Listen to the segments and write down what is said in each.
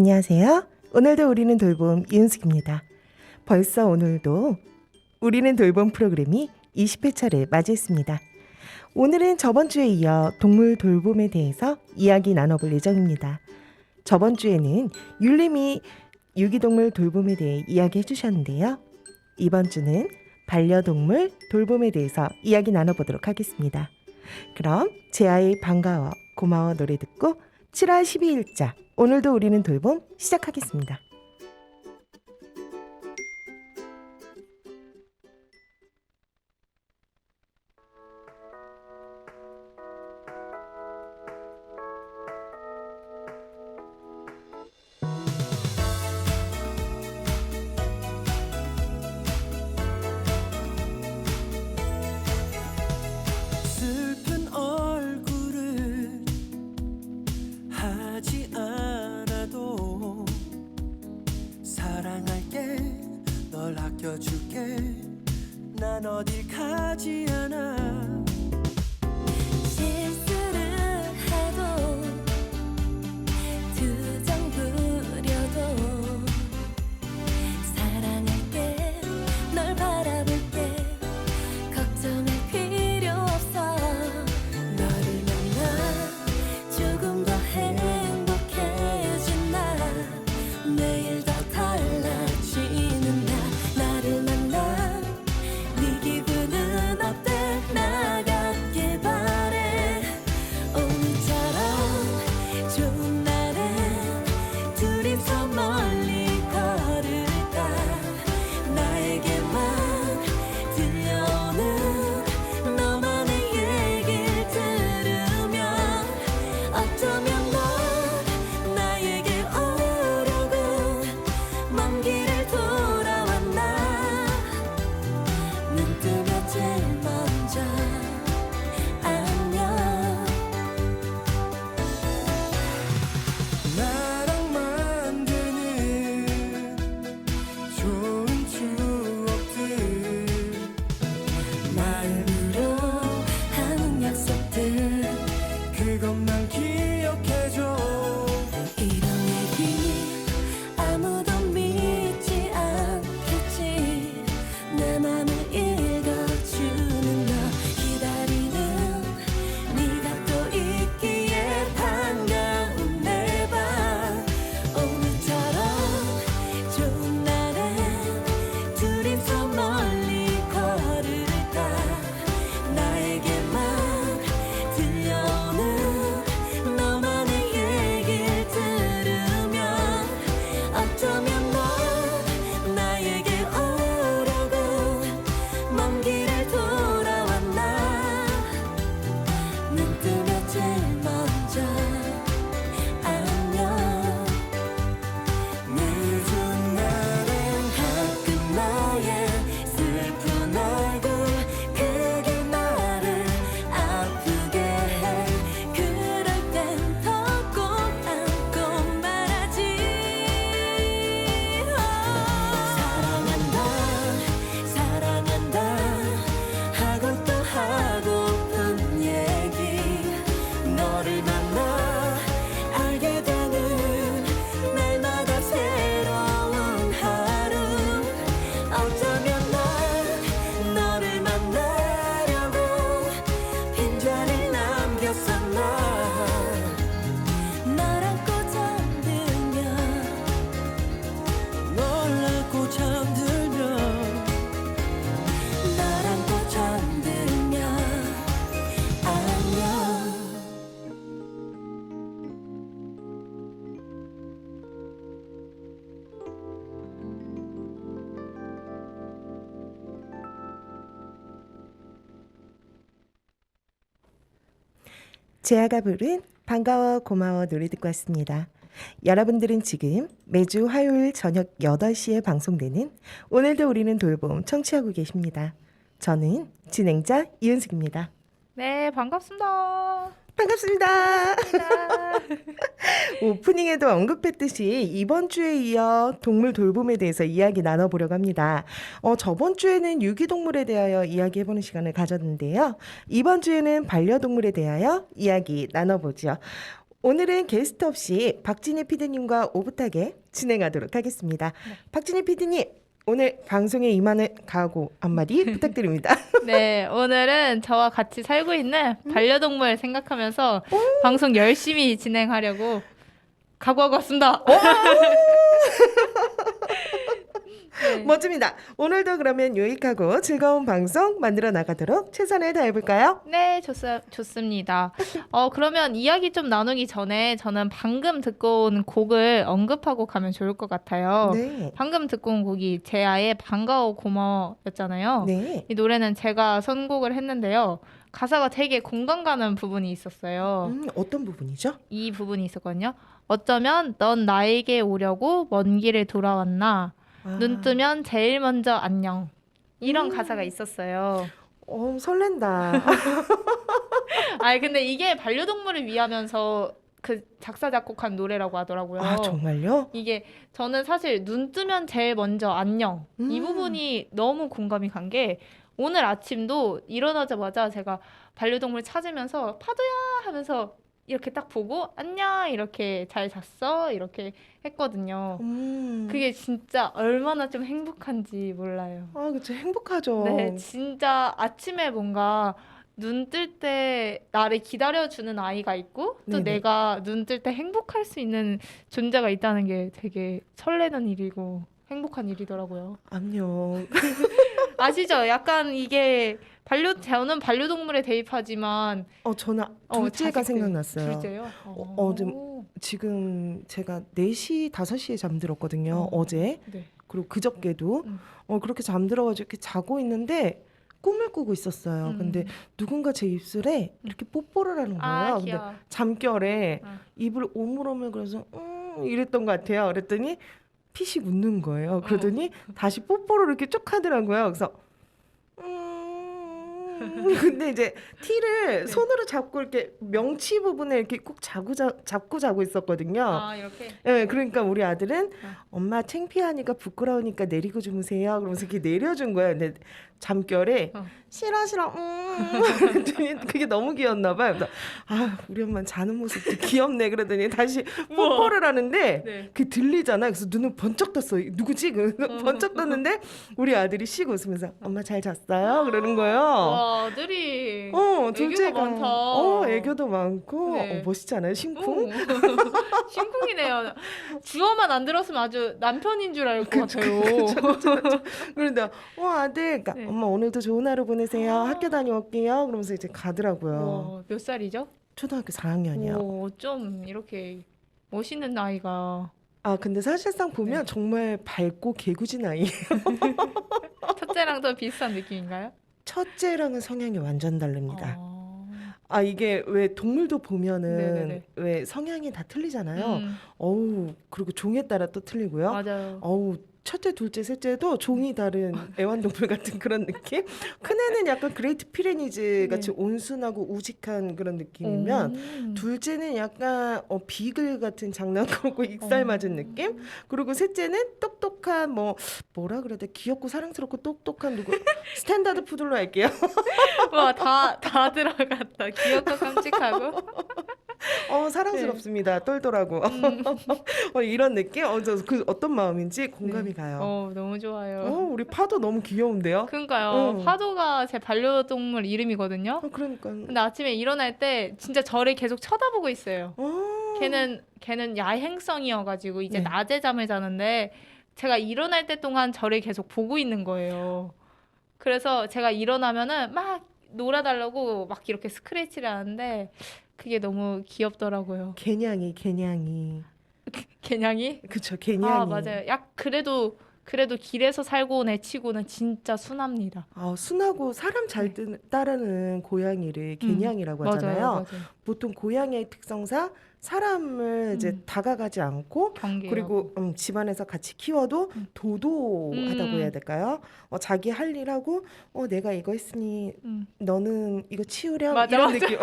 안녕하세요. 오늘도 우리는 돌봄 이은숙입니다. 벌써 오늘도 우리는 돌봄 프로그램이 20회차를 맞이했습니다. 오늘은 저번 주에 이어 동물 돌봄에 대해서 이야기 나눠볼 예정입니다. 저번 주에는 율림이 유기동물 돌봄에 대해 이야기해 주셨는데요. 이번 주는 반려동물 돌봄에 대해서 이야기 나눠보도록 하겠습니다. 그럼 제아의 반가워 고마워 노래 듣고 7월 12일자 오늘도 우리는 돌봄 시작하겠습니다. 슬픈 얼굴을 하지 않아도 사랑할게 널 아껴줄게 난 어딜 가지 않아 실수를 해도 투정 부려도 사랑할게 널 바라볼게 걱정할 필요 없어 너를 만나 조금 더 행복해진 나 매일 더 달라지는 나 나를 만나 네 기분은 어때 나 같길 바래 오늘처럼 좋은 날엔 둘이서 멀리 걸을까 나에게만 들려오는 너만의 얘길 들으면 어쩌면 넌 나에게 오려고 먼 길을 돌아왔나 눈 뜨면 제일 먼저 안녕 나랑 만드는 좋은 추억들 말로 하는 약속들 그것만 기억해줘 이런 얘기 아무도 믿지 않겠지 내 맘을 읽어주는 너 기다리는 네가 또 있기에 반가운 내 밤 오늘처럼 좋은 날엔 둘이서 멀리 걸을까 나에게만 들려오는 너만의 얘길 들으면 어쩌면 넌 나에게 오려고 먼 길을 돌아왔나 눈 뜨면 제일 먼저 안녕 늦은 날엔 가끔 나의 슬픈 얼굴 그게 나를 아프게 해 그럴 땐 더 꼭 안고 말하지 사랑한다 하고 또 하고픈 얘기 너를 만나 알게 되는 날마다 새로운 하루 어쩌면 난 너를 만나려고 빈자리를 남겼었나 널 안고 잠들면 널 안고 잠들면 널 안고 잠들면 안녕 제아가 부른 반가워 고마워 노래 듣고 왔습니다. 여러분들은 지금 매주 화요일 저녁 8시에 방송되는 오늘도 우리는 돌봄 청취하고 계십니다. 저는 진행자 이은숙입니다. 네, 반갑습니다. 반갑습니다. 오프닝에도 언급했듯이 이번 주에 이어 동물 돌봄에 대해서 이야기 나눠보려고 합니다. 저번 주에는 유기동물에 대하여 이야기해보는 시간을 가졌는데요. 이번 주에는 반려동물에 대하여 이야기 나눠보죠. 오늘은 게스트 없이 박진희 PD님과 오붓하게 진행하도록 하겠습니다. 박진희 PD님, 오늘 방송에 임하는 각오 한마디 부탁드립니다. 네, 오늘은 저와 같이 살고 있는 반려동물 생각하면서 방송 열심히 진행하려고 각오하고 왔습니다. 네. 멋집니다. 오늘도 그러면 유익하고 즐거운 방송 만들어 나가도록 최선을 다해볼까요? 네, 좋습니다. 그러면 이야기 좀 나누기 전에 저는 방금 듣고 온 곡을 언급하고 가면 좋을 것 같아요. 네. 방금 듣고 온 곡이 제아의 반가워 고마워였잖아요. 네. 이 노래는 제가 선곡을 했는데요. 가사가 되게 공감 가는 부분이 있었어요. 어떤 부분이죠? 이 부분이 있었거든요. 어쩌면 넌 나에게 오려고 먼 길을 돌아왔나. 눈 뜨면 제일 먼저 안녕. 이런 가사가 있었어요. 설렌다. 아니 근데 이게 반려동물을 위하면서 그 작사 작곡한 노래라고 하더라고요. 아, 정말요? 이게 저는 사실 눈 뜨면 제일 먼저 안녕. 이 부분이 너무 공감이 간 게 오늘 아침도 일어나자마자 제가 반려동물 찾으면서 파도야 하면서 이렇게 딱 보고 안녕 이렇게 잘 잤어 이렇게 했거든요. 그게 진짜 얼마나 좀 행복한지 몰라요. 아, 그쵸. 행복하죠. 네, 진짜 아침에 뭔가 눈 뜰 때 나를 기다려주는 아이가 있고 또 네네. 내가 눈 뜰 때 행복할 수 있는 존재가 있다는 게 되게 설레는 일이고 행복한 일이더라고요. 안녕. 아시죠? 약간 이게 저는 반려동물에 대입하지만 저는 둘째가 자식들. 생각났어요. 둘째요? 지금 제가 4시, 5시에 잠들었거든요. 어제. 네. 그리고 그저께도. 그렇게 잠들어가지고 이렇게 자고 있는데 꿈을 꾸고 있었어요. 근데 누군가 제 입술에 이렇게 뽀뽀를 하는 거예요. 아, 근데 귀여워. 잠결에 어. 입을 오물오물 그래서 이랬던 것 같아요. 그랬더니 피식 웃는 거예요. 그러더니 다시 뽀뽀를 이렇게 쭉 하더라고요. 그래서 근데 이제 티를 손으로 잡고 이렇게 명치 부분에 이렇게 꼭 잡고 자고 있었거든요. 아, 이렇게? 네, 그러니까 우리 아들은 엄마 창피하니까 부끄러우니까 내리고 주무세요. 그러면서 이렇게 내려준 거예요. 근데 잠결에 싫어 그랬더니 그게 너무 귀엽나 봐요. 그래서 우리 엄마 자는 모습도 귀엽네. 그러더니 다시 뽀뽀를 하는데 네. 그게 들리잖아. 그래서 눈을 번쩍 떴어. 누구지? 그래서 번쩍 떴는데 우리 아들이 쉬고 웃으면서 엄마 잘 잤어요? 그러는 거예요. 와, 아들이 둘째가 많다. 애교도 많고 네. 멋있지 않아요? 심쿵? 심쿵이네요. 주어만 안 들었으면 아주 남편인 줄 알 것 같아요. 그런데 아들, 그러니까 네. 엄마 오늘도 좋은 하루 보내세요. 학교 다녀올게요. 그러면서 이제 가더라고요. 와, 몇 살이죠? 초등학교 4학년이요. 오, 좀 이렇게 멋있는 아이가. 근데 사실상 보면 네. 정말 밝고 개구진 아이. 첫째랑 더 비슷한 느낌인가요? 첫째랑은 성향이 완전 다릅니다. 아, 이게 왜 동물도 보면은 네네네. 왜 성향이 다 틀리잖아요. 그리고 종에 따라 또 틀리고요. 맞아요. 첫째, 둘째, 셋째도 종이 다른 애완동물 같은 그런 느낌? 큰애는 약간 그레이트 피레니즈 같이 온순하고 우직한 그런 느낌이면 둘째는 약간 비글 같은 장난꾸러고 익살 맞은 느낌? 그리고 셋째는 똑똑한 뭐라 그래야 돼? 귀엽고 사랑스럽고 똑똑한 누구 스탠다드 푸들로 할게요. 와, 다 들어갔다. 귀엽고 깜찍하고. 사랑스럽습니다. 똘똘하고 이런 느낌? 그 어떤 마음인지 공감이 가요. 너무 좋아요. 우리 파도 너무 귀여운데요? 그러니까요. 파도가 제 반려동물 이름이거든요. 그러니까. 근데 아침에 일어날 때 진짜 저를 계속 쳐다보고 있어요. 걔는 야행성이어가지고 이제 네. 낮에 잠을 자는데 제가 일어날 때 동안 저를 계속 보고 있는 거예요. 그래서 제가 일어나면은 막 놀아달라고 막 이렇게 스크래치를 하는데 그게 너무 귀엽더라고요. 개냥이. 개냥이? 그쵸, 개냥이. 아, 맞아요. 그래도 길에서 살고 온 애치고는 진짜 순합니다. 순하고 사람 잘 따르는 고양이를 개냥이라고 하잖아요. 맞아요. 보통 고양이의 특성상 사람을 이제 다가가지 않고 경계요. 그리고 집안에서 같이 키워도 도도하다고 해야 될까요? 자기 할 일하고 내가 이거 했으니 너는 이거 치우렴 이런 느낌.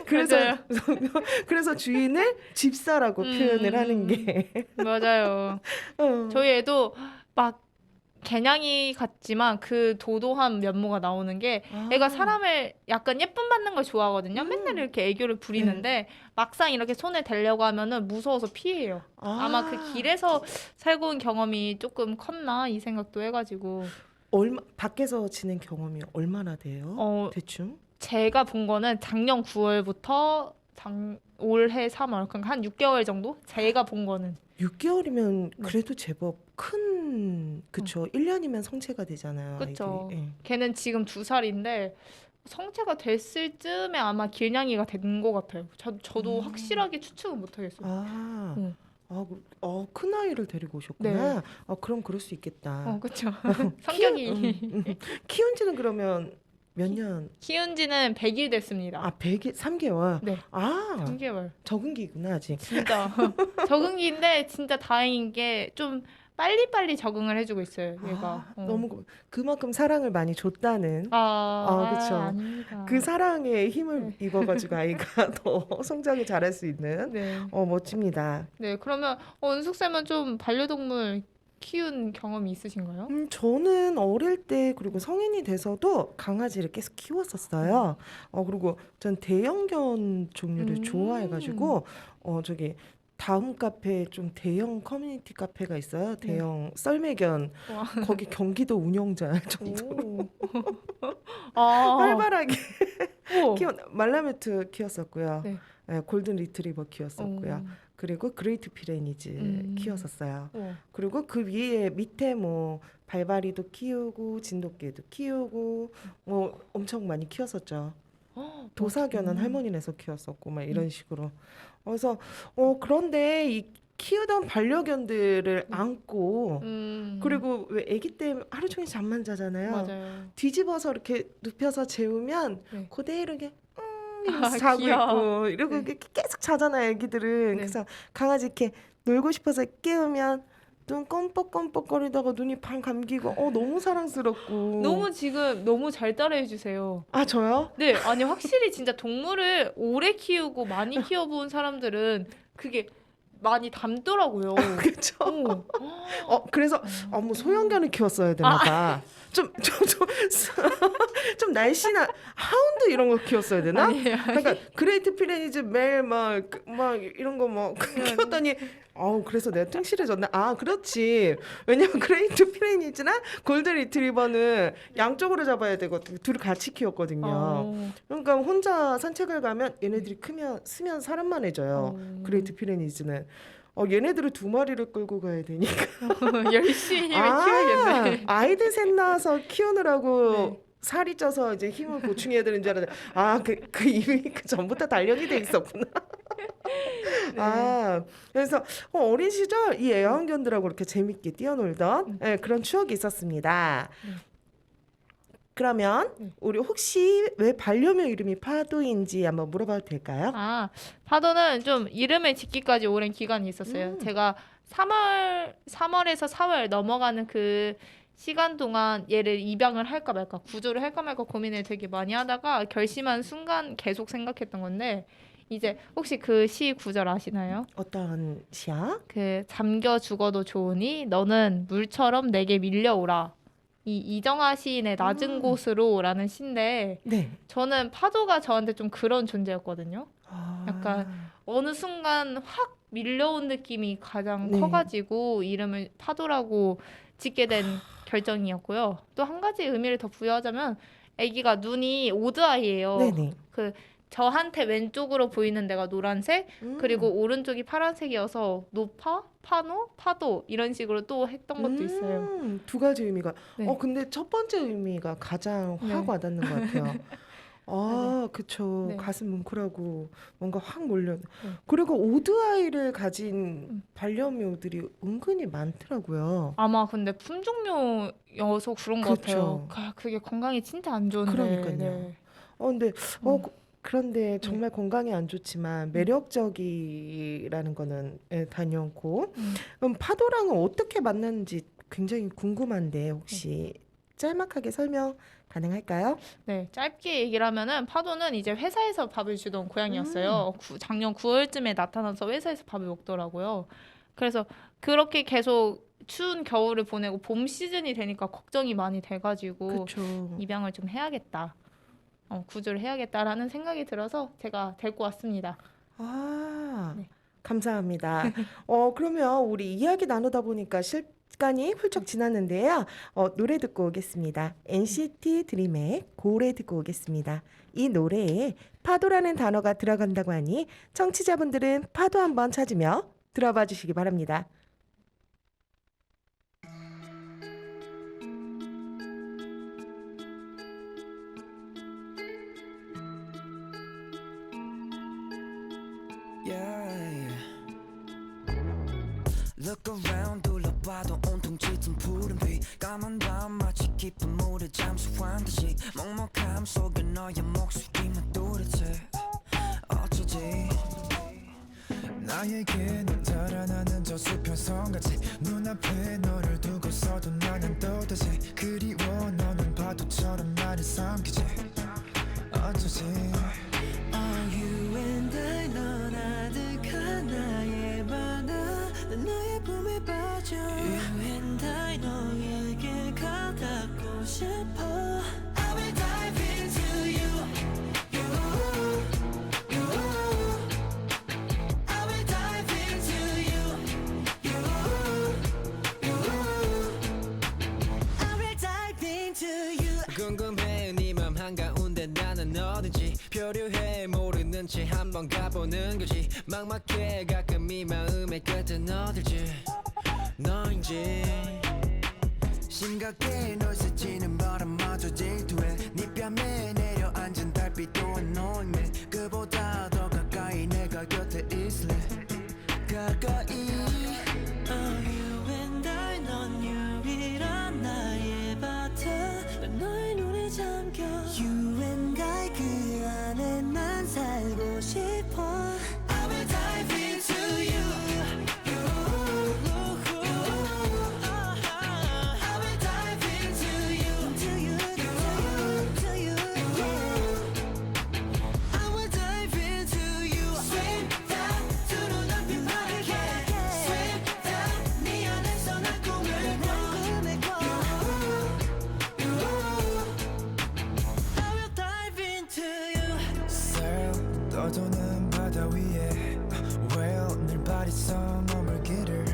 그렇죠. 그래서 주인을 집사라고 표현을 하는 게 맞아요. 저희 애도 막 개냥이 같지만 그 도도한 면모가 나오는 게 애가 사람을 약간 예쁨 받는 걸 좋아하거든요. 맨날 이렇게 애교를 부리는데 막상 이렇게 손에 대려고 하면은 무서워서 피해요. 아마 그 길에서 살고 온 경험이 조금 컸나 이 생각도 해가지고 밖에서 지낸 경험이 얼마나 돼요? 대충? 제가 본 거는 작년 9월부터 올해 3월 그러니까 한 6개월 정도? 제가 본 거는 6개월이면 그래도 제법 큰 그쵸. 1년이면 성체가 되잖아요. 그쵸. 이게. 예. 걔는 지금 2살인데 성체가 됐을 쯤에 아마 길냥이가 된 것 같아요. 저도 확실하게 추측은 못하겠어요. 큰 아이를 데리고 오셨구나. 네. 그럼 그럴 수 있겠다. 그렇죠. 성격이 키운 지는 그러면 몇 년? 키운 지는 100일 됐습니다. 100일, 3개월? 네. 3개월. 적응기구나, 아직. 진짜 적응기인데 진짜 다행인 게 좀 빨리빨리 적응을 해주고 있어요. 얘가. 너무 그만큼 사랑을 많이 줬다는. 그쵸. 아닙니다. 그 사랑에 힘을 입어가지고 아이가 더 성장을 잘할 수 있는. 네. 멋집니다. 네. 그러면 은숙 쌤은 좀 반려동물 키운 경험이 있으신가요? 저는 어릴 때 그리고 성인이 돼서도 강아지를 계속 키웠었어요. 그리고 전 대형견 종류를 좋아해가지고 저기 다음 카페에 좀 대형 커뮤니티 카페가 있어요. 대형 썰매견. 와. 거기 경기도 운영자 정도로 오. 활발하게 오. 말라뮤트 키웠었고요. 네. 골든 리트리버 키웠었고요. 그리고 그레이트 피레니즈 키웠었어요. 그리고 그 위에 밑에 뭐 발바리도 키우고 진돗개도 키우고 뭐 엄청 많이 키웠었죠. 도사견은 할머니네서 키웠었고 막 이런 식으로. 그래서 그런데 이 키우던 반려견들을 안고 그리고 왜 아기 때 하루 종일 잠만 자잖아요. 맞아요. 뒤집어서 이렇게 눕혀서 재우면 네. 그대로 이렇게 이러면서 자고 귀여워. 있고 이러고 네. 이렇게 계속 자잖아요, 애기들은. 네. 그래서 강아지 이렇게 놀고 싶어서 깨우면 눈 껌뻑껌뻑거리다가 눈이 방 감기고 너무 사랑스럽고. 너무 잘 따라해 주세요. 저요? 네, 아니 확실히 진짜 동물을 오래 키우고 많이 키워본 사람들은 그게 많이 닮더라고요. 그렇죠. 오. 그래서 뭐 소형견을 키웠어야 되나 봐. 좀 날씬한 하운드 이런 거 키웠어야 되나? 아니에요. 그러니까 그레이트 피레니즈 매일 막 이런 거 뭐 키웠더니 그래서 내가 뚱실해졌나? 그렇지. 왜냐면 그레이트 피레니즈나 골든 리트리버는 양쪽으로 잡아야 되거든. 둘이 같이 키웠거든요. 그러니까 혼자 산책을 가면 얘네들이 쓰면 사람만해져요. 그레이트 피레니즈는. 얘네들을 2마리를 끌고 가야 되니까. 열심히 키워야겠네. 아이들 셋 낳아서 키우느라고 네. 살이 쪄서 이제 힘을 보충해야 되는 줄 알았는데 이미 그 전부터 단련이 돼 있었구나. 네. 그래서 어린 시절 이 애완견들하고 이렇게 재밌게 뛰어놀던 그런 추억이 있었습니다. 그러면 우리 혹시 왜 반려묘 이름이 파도인지 한번 물어봐도 될까요? 파도는 좀 이름을 짓기까지 오랜 기간이 있었어요. 제가 3월에서 4월 넘어가는 그 시간 동안 얘를 입양을 할까 말까, 구조를 할까 말까 고민을 되게 많이 하다가 결심한 순간 계속 생각했던 건데 이제 혹시 그 시 구절 아시나요? 어떤 시야? 그 잠겨 죽어도 좋으니 너는 물처럼 내게 밀려오라. 이 이정아 시인의 낮은 곳으로라는 시인데 네. 저는 파도가 저한테 좀 그런 존재였거든요. 약간 어느 순간 확 밀려온 느낌이 가장 네. 커가지고 이름을 파도라고 짓게 된 결정이었고요. 또 한 가지 의미를 더 부여하자면 아기가 눈이 오드아이예요. 네네. 저한테 왼쪽으로 보이는 데가 노란색, 그리고 오른쪽이 파란색이어서 노파, 파노, 파도 이런 식으로 또 했던 것도 있어요. 2가지 의미가. 네. 근데 첫 번째 의미가 가장 확 네. 와닿는 것 같아요. 그쵸. 네. 가슴 뭉클하고 뭔가 확 몰려. 그리고 오드아이를 가진 반려묘들이 은근히 많더라고요. 아마 근데 품종묘여서 그런 것 그쵸. 같아요. 그게 건강에 진짜 안 좋은데. 그러니까요. 네. 근데 그런데 정말 건강에 안 좋지만 매력적이라는 거는 단연코. 그럼 파도랑은 어떻게 만났는지 굉장히 궁금한데 혹시 짤막하게 설명 가능할까요? 네, 짧게 얘기를 하면은 파도는 이제 회사에서 밥을 주던 고양이였어요. 작년 9월쯤에 나타나서 회사에서 밥을 먹더라고요. 그래서 그렇게 계속 추운 겨울을 보내고 봄 시즌이 되니까 걱정이 많이 돼가지고 그렇죠. 입양을 좀 해야겠다. 구조를 해야겠다라는 생각이 들어서 제가 데리고 왔습니다. 아, 네. 감사합니다. 그러면 우리 이야기 나누다 보니까 시간이 훌쩍 지났는데요. 노래 듣고 오겠습니다. NCT 드림의 고래 듣고 오겠습니다. 이 노래에 파도라는 단어가 들어간다고 하니 청취자분들은 파도 한번 찾으며 들어봐 주시기 바랍니다. yeah. Look around 둘러봐도 온통 짙은 푸른 빛 까만 밤 마치 깊은 물에 잠수한 듯이 먹먹함 속에 너의 목소리만 또렷해 어쩌지 나에게는 달아나는 저 수평선같이 눈앞에 너를 두고서도 나는 또다시 그리워 너는 파도처럼 나를 삼키지 어쩌지 You and I 넌 아득한 나의 바다 난 너의 품에 빠져 You and I 너에게 가닿고 싶어 I will dive into you You You I will dive into you You You I will dive into you 궁금해 네 맘 한가운데 나는 어딘지 표류해 모르는 채 한번 가보는 거지 막막해 가끔 이 마음의 끝은 어딜지 너인지 심각해 널 스치는 바람마저 질투해 네 뺨에 내려앉은 달빛도 annoying me 그보다 더 가까이 내가 곁에 있을래 가까이 You and I 넌 유일한 나의 바다 난 너의 눈에 잠겨 You and I 그 안에만 살고 싶어 I will dive into you You I will dive into you Into you Into you I will dive into you Swim down 두 눈앞이 마르게 Swim down 네 안에서 난 꿈을 꿔 I will dive into you Sail 떠도는 바다 위에 Whale 늘 발있어 머물기를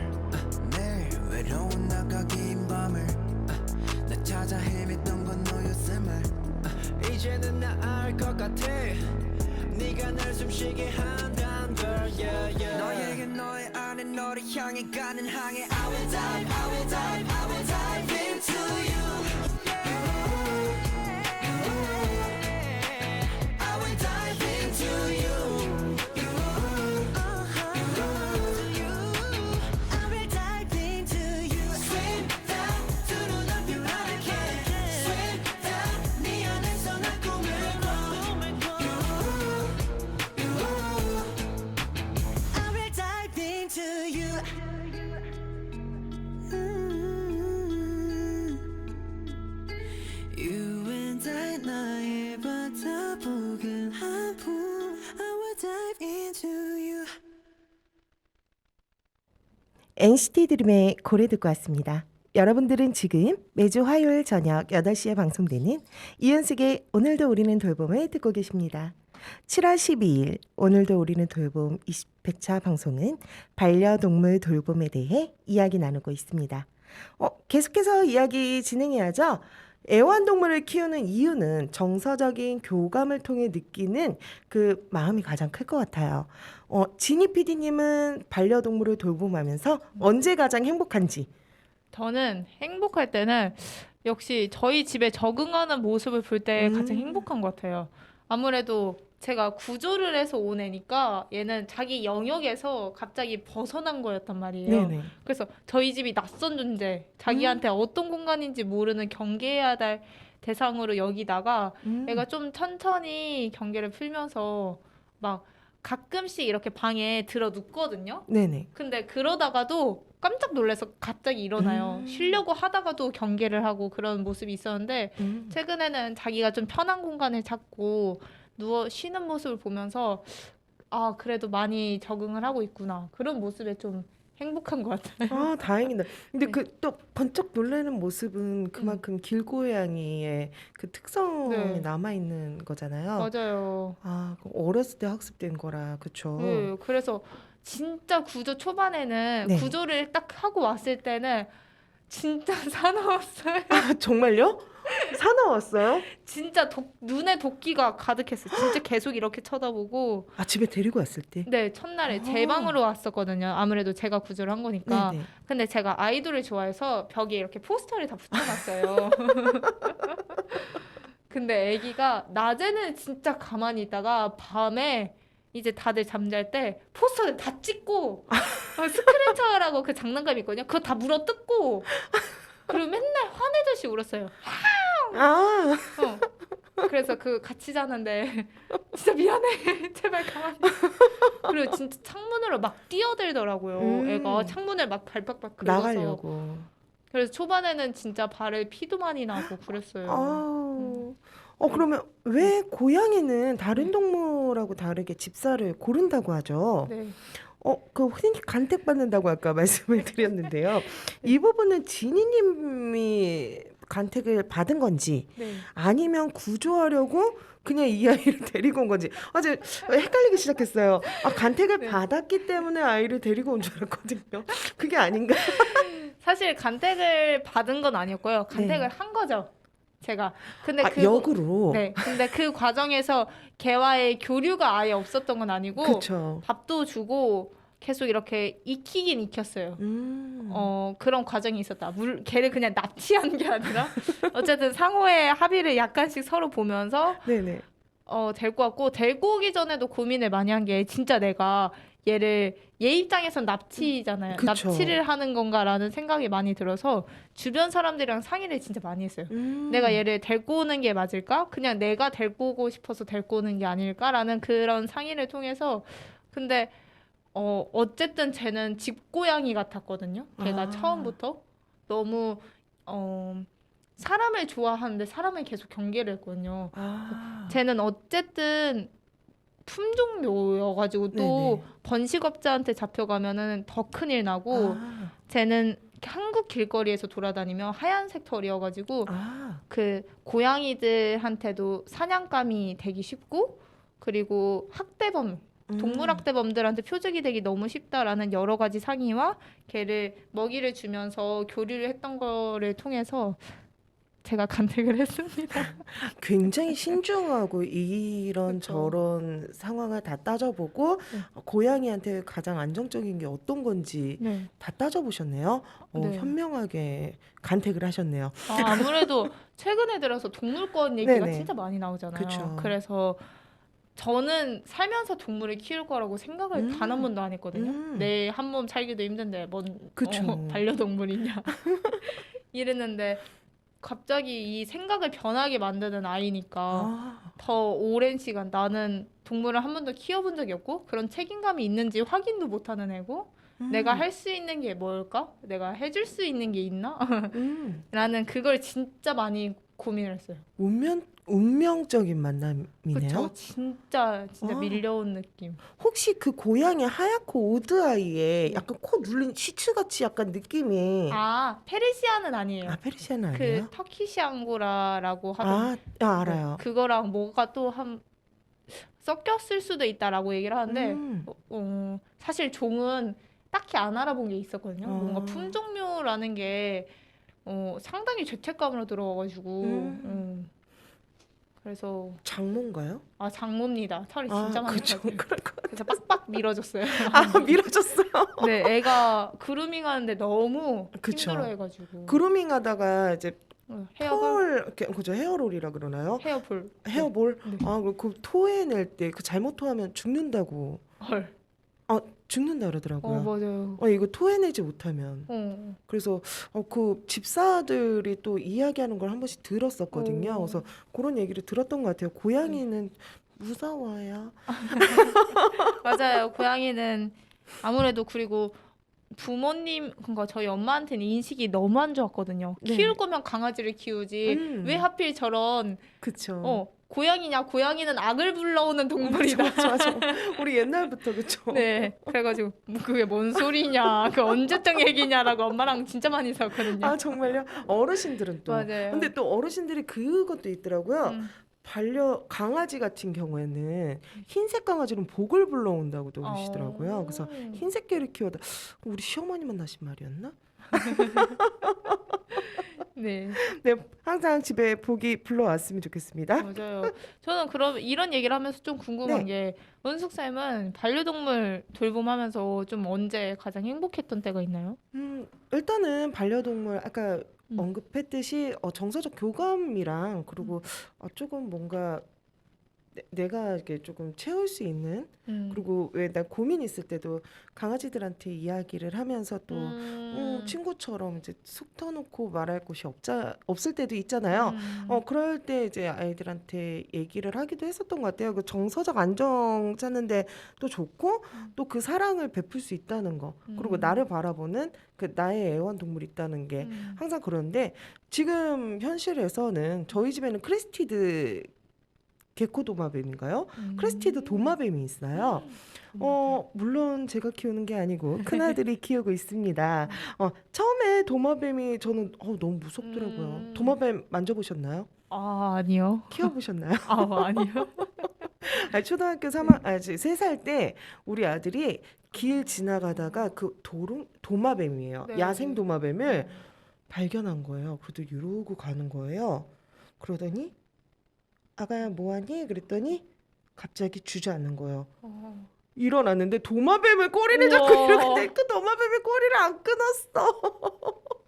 매일 외로운 나가 긴 밤을 나 찾아 헤맸던 건 너였음을 이제는 나 알 것 같아 네가 날 숨쉬게 한단 걸 yeah, yeah. 너에게 너의 안에 너를 향해 가는 항해 I will dive, I will dive, I will dive into you I will dive into you I will dive into you Swim down 두 눈앞이 마르게 Swim down 네 안에서 난 꿈을 꿔 I will dive into you You and I 나의 바다 포근한 품 I will dive into you NCT 드림의 고래 듣고 왔습니다. 여러분들은 지금 매주 화요일 저녁 8시에 방송되는 이윤숙의 오늘도 우리는 돌봄을 듣고 계십니다. 7월 12일 오늘도 우리는 돌봄 20회차 방송은 반려동물 돌봄에 대해 이야기 나누고 있습니다. 계속해서 이야기 진행해야죠. 애완동물을 키우는 이유는 정서적인 교감을 통해 느끼는 그 마음이 가장 클 것 같아요. 지니 PD님은 반려동물을 돌봄하면서 언제 가장 행복한지. 저는 행복할 때는 역시 저희 집에 적응하는 모습을 볼 때 가장 행복한 것 같아요. 아무래도 제가 구조를 해서 온 애니까 얘는 자기 영역에서 갑자기 벗어난 거였단 말이에요. 네네. 그래서 저희 집이 낯선 존재, 자기한테 어떤 공간인지 모르는 경계해야 될 대상으로 여기다가 애가 좀 천천히 경계를 풀면서 막 가끔씩 이렇게 방에 들어 눕거든요. 네네. 근데 그러다가도 깜짝 놀라서 갑자기 일어나요. 쉬려고 하다가도 경계를 하고 그런 모습이 있었는데 최근에는 자기가 좀 편한 공간을 찾고 누워 쉬는 모습을 보면서 아 그래도 많이 적응을 하고 있구나. 그런 모습에 좀 행복한 것 같아요. 아, 다행이다. 근데 네. 그 또 번쩍 놀라는 모습은 그만큼 길고양이의 그 특성이 네. 남아 있는 거잖아요. 맞아요. 아, 그럼 어렸을 때 학습된 거라, 그쵸? 네, 그래서 진짜 구조 초반에는 네. 구조를 딱 하고 왔을 때는 진짜 사나웠어요. 아, 정말요? 사나웠어요? 진짜 눈에 도끼가 가득했어요. 진짜 계속 이렇게 쳐다보고. 아, 집에 데리고 왔을 때? 네, 첫날에 제 아. 방으로 왔었거든요. 아무래도 제가 구조를 한 거니까. 네네. 근데 제가 아이돌을 좋아해서 벽에 이렇게 포스터를 다 붙여놨어요. 근데 아기가 낮에는 진짜 가만히 있다가 밤에 이제 다들 잠잘 때 포스터를 다 찍고 스크래쳐라고 그 장난감 있거든요. 그거 다 물어뜯고 그리고 맨날 화내듯이 울었어요. 아, 그래서 그 같이 자는데 진짜 미안해. 제발 가만히. 그리고 진짜 창문으로 막 뛰어들더라고요. 애가 창문을 막 발박박 긁어서. 나가려고. 그래서 초반에는 진짜 발에 피도 많이 나고 그랬어요. 아, 그러면 왜 고양이는 다른 동물하고 다르게 집사를 고른다고 하죠? 네. 그 흔히 간택받는다고 아까 말씀을 드렸는데요. 이 부분은 지니님이 간택을 받은 건지 네. 아니면 구조하려고 그냥 이 아이를 데리고 온 건지 아주 헷갈리기 시작했어요. 아, 간택을 네. 받았기 때문에 아이를 데리고 온 줄 알았거든요. 그게 아닌가? 사실 간택을 받은 건 아니었고요. 간택을 네. 한 거죠. 제가. 근데 아, 그 역으로. 네. 근데 그 과정에서 걔와의 교류가 아예 없었던 건 아니고 그렇죠. 밥도 주고 계속 이렇게 익히긴 익혔어요. 그런 과정이 있었다. 걔를 그냥 납치한 게 아니라 어쨌든 상호의 합의를 약간씩 서로 보면서 네네. 데리고 왔고 데리고 오기 전에도 고민을 많이 한 게 진짜 내가 얘를 얘 입장에선 납치잖아요. 그쵸. 납치를 하는 건가라는 생각이 많이 들어서 주변 사람들이랑 상의를 진짜 많이 했어요. 내가 얘를 데리고 오는 게 맞을까? 그냥 내가 데리고 오고 싶어서 데리고 오는 게 아닐까라는 그런 상의를 통해서 근데 어쨌든 쟤는 집고양이 같았거든요. 걔가 아. 처음부터 너무 사람을 좋아하는데 사람을 계속 경계를 했거든요. 아. 쟤는 어쨌든 품종묘여가지고 또 네네. 번식업자한테 잡혀가면은 더 큰일 나고 아. 쟤는 한국 길거리에서 돌아다니며 하얀색 털이어가지고 아. 그 고양이들한테도 사냥감이 되기 쉽고 그리고 학대범 동물학대범들한테 표적이 되기 너무 쉽다라는 여러 가지 상의와 걔를 먹이를 주면서 교류를 했던 거를 통해서 제가 간택을 했습니다. 굉장히 신중하고 이런 그쵸. 저런 상황을 다 따져보고 네. 고양이한테 가장 안정적인 게 어떤 건지 네. 다 따져보셨네요. 네. 현명하게 간택을 하셨네요. 아무래도 최근에 들어서 동물권 얘기가 네네. 진짜 많이 나오잖아요. 그쵸. 그래서 저는 살면서 동물을 키울 거라고 생각을 단 한 번도 안 했거든요. 내 한 몸 살기도 힘든데 뭔 그쵸. 반려동물이냐 이랬는데 갑자기 이 생각을 변하게 만드는 아이니까 아. 더 오랜 시간 나는 동물을 한 번도 키워본 적이 없고 그런 책임감이 있는지 확인도 못하는 애고 내가 할 수 있는 게 뭘까? 내가 해줄 수 있는 게 있나? 라는 그걸 진짜 많이 고민을 했어요. 운명적인 만남이네요. 그쵸? 진짜 아. 밀려온 느낌. 혹시 그 고양이 하얗고 오드아이에 약간 코 눌린 시츠같이 약간 느낌이 페르시아는 아니에요. 페르시아는 그 아니에요? 터키시 앙고라라고 하던 알아요. 그거랑 뭐가 또 섞였을 수도 있다라고 얘기를 하는데 사실 종은 딱히 안 알아본 게 있었거든요. 뭔가 품종묘라는 게 상당히 죄책감으로 들어와가지고 그래서 장모인가요? 장모입니다. 털이 진짜 그쵸. 많거든요. 그럴 것 그래서 빡빡 밀어줬어요. 밀어줬어요. 네, 애가 그루밍하는데 너무 그쵸. 힘들어해가지고 그루밍하다가 이제 헤어볼, 그죠, 헤어롤이라 그러나요? 헤어볼. 헤어볼. 네. 그 토해낼 때 그 잘못 토하면 죽는다고. 헐. 죽는다 그러더라고요. 맞아요. 이거 토해내지 못하면. 그래서 그 집사들이 또 이야기하는 걸 한 번씩 들었었거든요. 그래서 그런 얘기를 들었던 것 같아요. 고양이는 무서워요. 맞아요. 고양이는 아무래도 그리고 부모님 그러니까 저희 엄마한테는 인식이 너무 안 좋았거든요. 네. 키울 거면 강아지를 키우지 왜 하필 저런 그쵸. 고양이냐 고양이는 악을 불러오는 동물이다. 맞아. 우리 옛날부터 그쵸. 네, 그래가지고 뭐 그게 뭔 소리냐, 그 언제적 얘기냐라고 엄마랑 진짜 많이 싸웠거든요. 아 정말요? 어르신들은 또. 맞아요. 근데 또 어르신들이 그것도 있더라고요. 음. 강아지 같은 경우에는 흰색 강아지는 복을 불러온다고도 그러시더라고요. 그래서 어. 흰색 개를 키워다 우리 시어머니만 하신 말이었나? 네, 네, 항상 집에 복이 불러왔으면 좋겠습니다. 맞아요. 저는 그럼 이런 얘기를 하면서 좀 궁금한 네. 게 은숙쌤은 반려동물 돌봄하면서 좀 언제 가장 행복했던 때가 있나요? 일단은 반려동물 아까 음. 언급했듯이 정서적 교감이랑 그리고 조금 뭔가 내가 이렇게 조금 채울 수 있는 그리고 왜 나 고민 있을 때도 강아지들한테 이야기를 하면서 또 친구처럼 이제 속 터놓고 말할 곳이 없을 때도 있잖아요. 그럴 때 이제 아이들한테 얘기를 하기도 했었던 것 같아요. 그 정서적 안정 찾는데 또 좋고 또 그 사랑을 베풀 수 있다는 거. 그리고 나를 바라보는 그 나의 애완동물이 있다는 게 항상 그런데 지금 현실에서는 저희 집에는 크레스티드 개코 도마뱀인가요? 크레스티드 도마뱀이 있어요. 물론 제가 키우는 게 아니고 큰아들이 키우고 있습니다. 처음에 도마뱀이 저는 너무 무섭더라고요. 도마뱀 만져보셨나요? 아, 아니요. 키워보셨나요? 아, 아니요. 아니, 초등학교 3살 때 우리 아들이 길 지나가다가 그 도마뱀이에요. 네. 야생 도마뱀을 발견한 거예요. 그래도 이러고 가는 거예요. 그러더니 아가야 뭐하니? 그랬더니 갑자기 주저앉는 거예요. 일어났는데 도마뱀을 꼬리를 잡고 우와. 이러는데 그 도마뱀이 꼬리를 안 끊었어.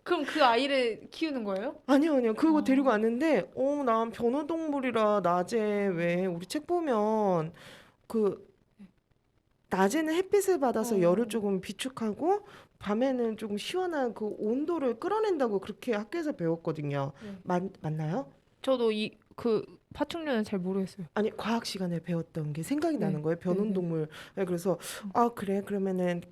그럼 그 아이를 키우는 거예요? 아니요. 그거 데리고 왔는데 난 변호동물이라 낮에 왜 우리 책 보면 그 낮에는 햇빛을 받아서 열을 조금 비축하고 밤에는 조금 시원한 그 온도를 끌어낸다고 그렇게 학교에서 배웠거든요. 네. 맞나요? 저도 그 파충류는 잘 모르겠어요. 아니 과학 시간에 배웠던 게 생각이 네. 나는 거예요. 변온동물. 그래서 그래 그러면은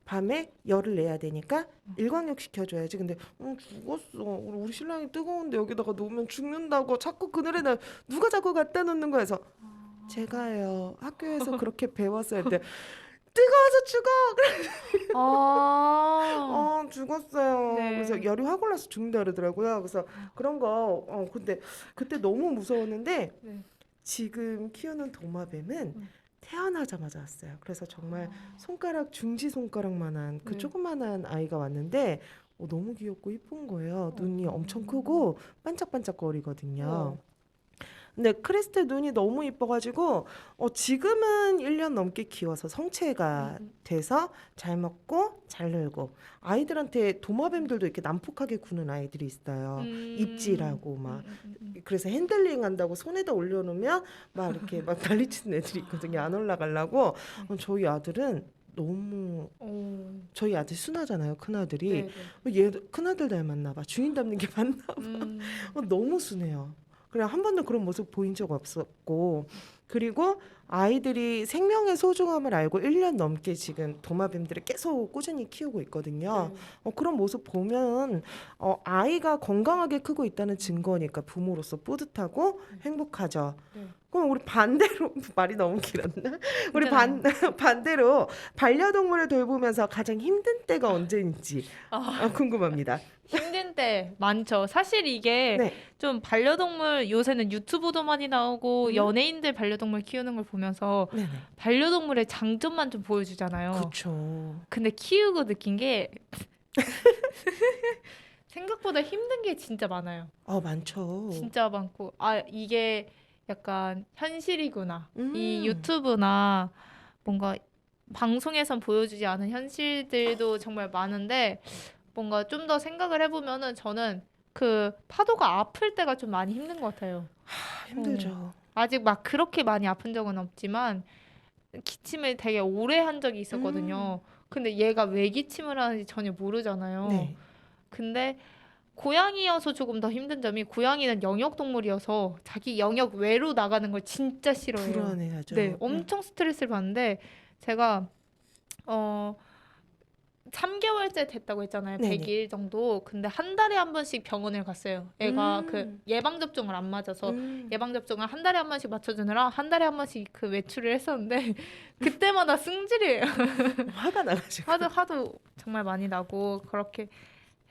밤에 열을 내야 되니까 일광욕 시켜줘야지. 근데 죽었어. 우리 신랑이 뜨거운데 여기다가 놓으면 죽는다고 자꾸 그늘에다 누가 자꾸 갖다 놓는 거야. 그래서 제가요 학교에서 그렇게 배웠어요. 근데 뜨거워서 죽어. 죽었어요. 네. 그래서 열이 확 올라서 죽는다 그러더라고요. 그래서 그런 거 근데 그때 너무 무서웠는데 네. 지금 키우는 도마뱀은 태어나자마자 왔어요. 그래서 정말 손가락 중지 손가락만한 그 네. 조그만한 아이가 왔는데 너무 귀엽고 이쁜 거예요. 눈이 엄청 크고 반짝반짝거리거든요. 근데 크레스트 눈이 너무 이뻐가지고 지금은 1년 넘게 키워서 성체가 돼서 잘 먹고 잘 놀고 아이들한테 도마뱀들도 이렇게 난폭하게 구는 아이들이 있어요. 입질하고 막 그래서 핸들링 한다고 손에다 올려놓으면 막 이렇게 막 난리치는 애들이 있거든요. 안 올라가려고. 저희 아들은 너무 저희 아들 순하잖아요. 큰아들이. 얘 큰아들 닮았나 봐. 주인 닮는 게 맞나 봐. 너무 순해요. 그냥 한 번도 그런 모습 보인 적 없었고 그리고 아이들이 생명의 소중함을 알고 1년 넘게 지금 도마뱀들을 계속 꾸준히 키우고 있거든요. 그런 모습 보면 아이가 건강하게 크고 있다는 증거니까 부모로서 뿌듯하고 행복하죠. 그럼 우리 반대로 말이 너무 길었나? 우리 반대로 반려동물을 돌보면서 가장 힘든 때가 언제인지 궁금합니다. 힘든 때 많죠. 사실 이게 네. 좀 반려동물 요새는 유튜브도 많이 나오고 연예인들 반려동물 키우는 걸 보면서 네네. 반려동물의 장점만 좀 보여주잖아요. 그렇죠. 근데 키우고 느낀 게 생각보다 힘든 게 진짜 많아요. 많죠. 진짜 많고 이게 약간 현실이구나. 이 음. 유튜브나 뭔가 방송에선 보여주지 않은 현실들도 정말 많은데 뭔가 좀 더 생각을 해보면은 저는 그 파도가 아플 때가 좀 많이 힘든 것 같아요. 힘들죠. 아직 막 그렇게 많이 아픈 적은 없지만 기침을 되게 오래 한 적이 있었거든요. 근데 얘가 왜 기침을 하는지 전혀 모르잖아요. 네. 근데 고양이여서 조금 더 힘든 점이 고양이는 영역동물이어서 자기 영역 외로 나가는 걸 진짜 싫어해요. 불안해하죠. 네, 엄청 스트레스를 받는데 제가 3개월째 됐다고 했잖아요. 네네. 100일 정도. 근데 한 달에 한 번씩 병원을 갔어요. 애가 음. 그 예방 접종을 안 맞아서 음. 예방 접종을 한 달에 한 번씩 맞춰주느라 한 달에 한 번씩 그 외출을 했었는데 그때마다 승질이에요. 화가 나가지고. 하도 정말 많이 나고 그렇게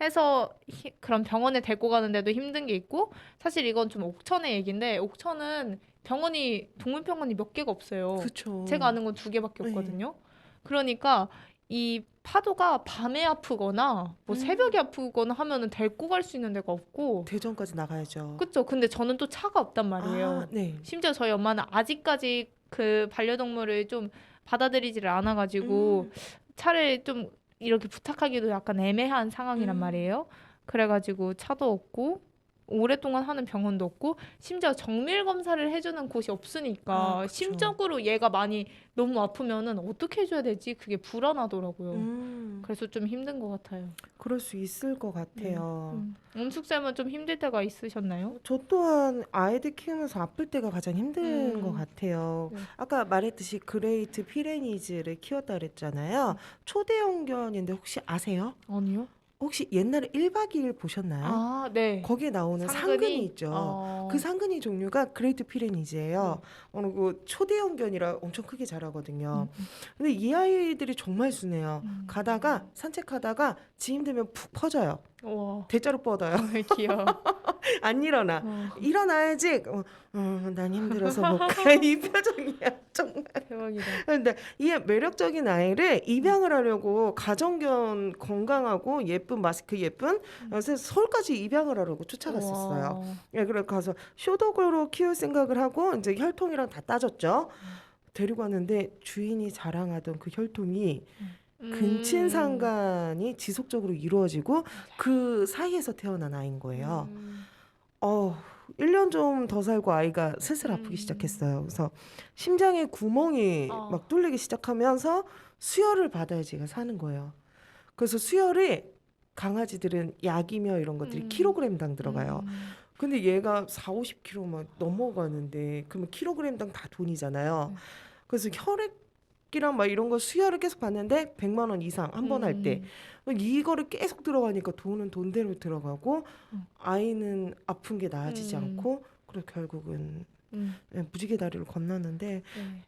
해서 그런 병원에 데리고 가는데도 힘든 게 있고 사실 이건 좀 옥천의 얘기인데 옥천은 동물병원이 몇 개가 없어요. 그쵸. 제가 아는 건 2개밖에 네. 없거든요. 그러니까 이 파도가 밤에 아프거나 뭐 새벽에 아프거나 하면은 데리고 갈 수 있는 데가 없고 대전까지 나가야죠. 그쵸. 근데 저는 또 차가 없단 말이에요. 아, 네. 심지어 저희 엄마는 아직까지 그 반려동물을 좀 받아들이지를 않아가지고 차를 좀 이렇게 부탁하기도 약간 애매한 상황이란 말이에요. 그래가지고 차도 없고 오랫동안 하는 병원도 없고 심지어 정밀 검사를 해주는 곳이 없으니까 그쵸. 심적으로 얘가 많이 너무 아프면은 어떻게 해줘야 되지? 그게 불안하더라고요. 그래서 좀 힘든 것 같아요. 그럴 수 있을 것 같아요. 음숙쌤은 좀 힘들 때가 있으셨나요? 저 또한 아이들 키우면서 아플 때가 가장 힘든 것 같아요. 네. 아까 말했듯이 그레이트 피레니즈를 키웠다 그랬잖아요. 초대형견인데 혹시 아세요? 아니요. 혹시 옛날에 1박 2일 보셨나요? 아, 네. 거기에 나오는 상근이 있죠. 그 상근이 종류가 그레이트 피레니즈예요. 그 초대형견이라 엄청 크게 자라거든요. 근데 이 아이들이 정말 순해요. 가다가 산책하다가 지 힘들면 푹 퍼져요. 와. 대자로 뻗어요. 귀여워. 안 일어나. 일어나야지. 난 힘들어서 못 가. 이 표정이야. 정말. 대박이다. 근데 이 매력적인 아이를 입양을 하려고 가정견 건강하고 예쁜 마스크 예쁜 그래서 서울까지 입양을 하려고 쫓아갔었어요. 와. 예, 그래 가서 쇼독으로 키울 생각을 하고 이제 혈통이랑 다 따졌죠. 데리고 왔는데 주인이 자랑하던 그 혈통이 근친상간이 지속적으로 이루어지고 그 사이에서 태어난 아이인 거예요. 1년 좀 더 살고 아이가 슬슬 아프기 시작했어요. 그래서 심장에 구멍이 막 뚫리기 시작하면서 수혈을 받아야지 얘가 사는 거예요. 그래서 수혈이 강아지들은 약이며 이런 것들이 킬로그램당 들어가요. 근데 얘가 40-50kg 막 넘어가는데 그러면 킬로그램당 다 돈이잖아요. 그래서 혈액이랑 막 이런 거 수혈을 계속 받는데 100만 원 이상 한 번 할 때 이거를 계속 들어가니까 돈은 돈대로 들어가고 아이는 아픈 게 나아지지 않고 그리고 결국은 무지개 다리를 건넜는데